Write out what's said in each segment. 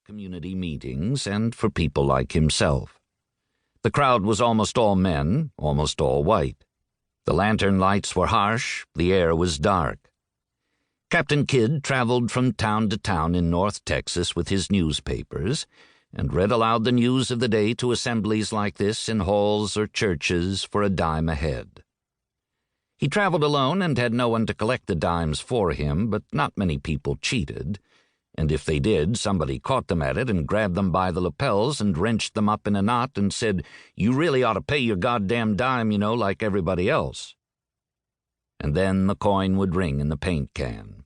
community meetings and for people like himself. The crowd was almost all men, almost all white. The lantern lights were harsh, the air was dark. Captain Kidd traveled from town to town in North Texas with his newspapers and read aloud the news of the day to assemblies like this in halls or churches for a dime a head. He traveled alone and had no one to collect the dimes for him, but not many people cheated, and if they did, somebody caught them at it and grabbed them by the lapels and wrenched them up in a knot and said, "You really ought to pay your goddamn dime, you know, like everybody else." And then the coin would ring in the paint can.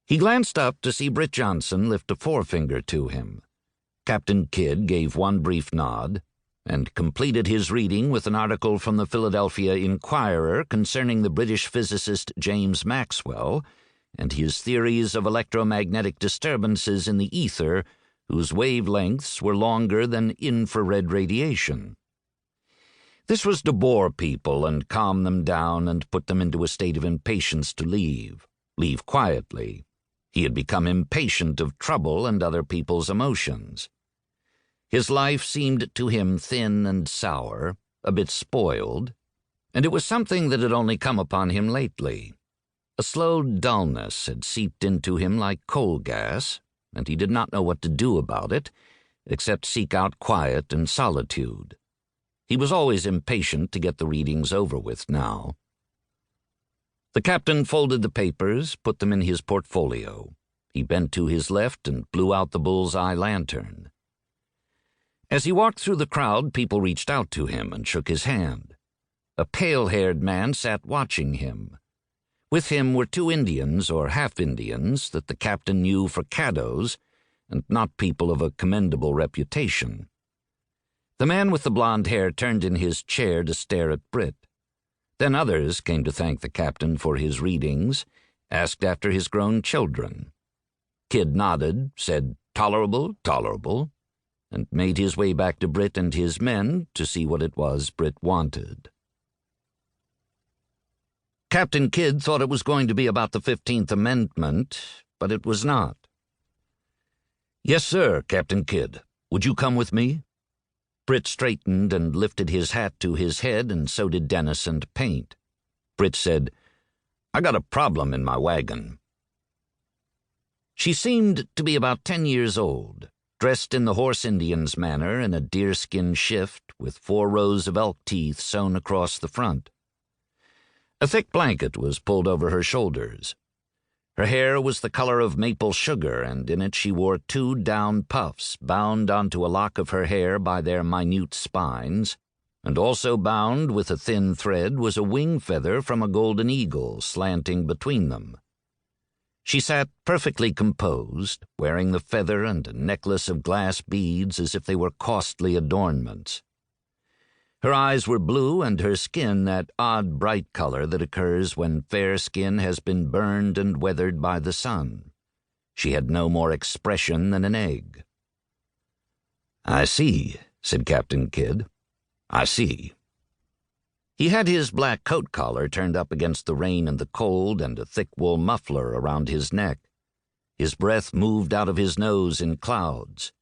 He glanced up to see Britt Johnson lift a forefinger to him. Captain Kidd gave one brief nod and completed his reading with an article from the Philadelphia Inquirer concerning the British physicist James Maxwell and his theories of electromagnetic disturbances in the ether whose wavelengths were longer than infrared radiation. This was to bore people and calm them down and put them into a state of impatience to leave quietly. He had become impatient of trouble and other people's emotions. His life seemed to him thin and sour, a bit spoiled, and it was something that had only come upon him lately. A slow dullness had seeped into him like coal gas, and he did not know what to do about it, except seek out quiet and solitude. He was always impatient to get the readings over with now. The captain folded the papers, put them in his portfolio. He bent to his left and blew out the bull's-eye lantern. As he walked through the crowd, people reached out to him and shook his hand. A pale-haired man sat watching him. With him were two Indians or half-Indians that the captain knew for caddos and not people of a commendable reputation. The man with the blonde hair turned in his chair to stare at Britt. Then others came to thank the captain for his readings, asked after his grown children. Kidd nodded, said, "Tolerable, tolerable," and made his way back to Britt and his men to see what it was Britt wanted. Captain Kidd thought it was going to be about the 15th Amendment, but it was not. "Yes, sir, Captain Kidd. Would you come with me?" Britt straightened and lifted his hat to his head, and so did Dennis and Paint. Britt said, "I got a problem in my wagon." She seemed to be about 10 years old, dressed in the horse Indian's manner in a deerskin shift with 4 rows of elk teeth sewn across the front. A thick blanket was pulled over her shoulders. Her hair was the color of maple sugar, and in it she wore 2 down puffs bound onto a lock of her hair by their minute spines, and also bound with a thin thread was a wing feather from a golden eagle slanting between them. She sat perfectly composed, wearing the feather and a necklace of glass beads as if they were costly adornments. Her eyes were blue and her skin that odd bright color that occurs when fair skin has been burned and weathered by the sun. She had no more expression than an egg. "I see," said Captain Kidd. "I see." He had his black coat collar turned up against the rain and the cold and a thick wool muffler around his neck. His breath moved out of his nose in clouds.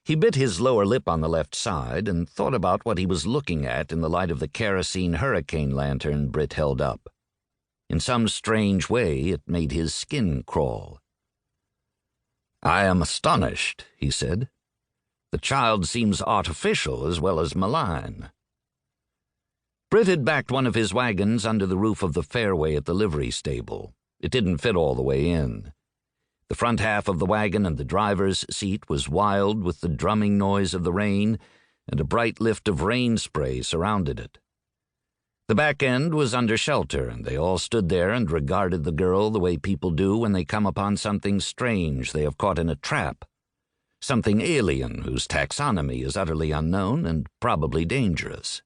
He bit his lower lip on the left side and thought about what he was looking at in the light of the kerosene hurricane lantern Britt held up. In some strange way, it made his skin crawl. "I am astonished," he said. "The child seems artificial as well as malign." Britt had backed one of his wagons under the roof of the fairway at the livery stable. It didn't fit all the way in. The front half of the wagon and the driver's seat was wild with the drumming noise of the rain, and a bright lift of rain spray surrounded it. The back end was under shelter, and they all stood there and regarded the girl the way people do when they come upon something strange they have caught in a trap, something alien whose taxonomy is utterly unknown and probably dangerous.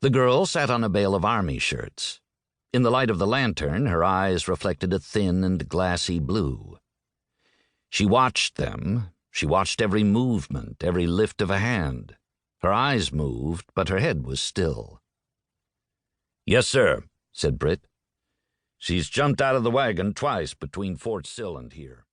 The girl sat on a bale of army shirts. In the light of the lantern, her eyes reflected a thin and glassy blue. She watched them. She watched every movement, every lift of a hand. Her eyes moved, but her head was still. "Yes, sir," said Britt. "She's jumped out of the wagon twice between Fort Sill and here."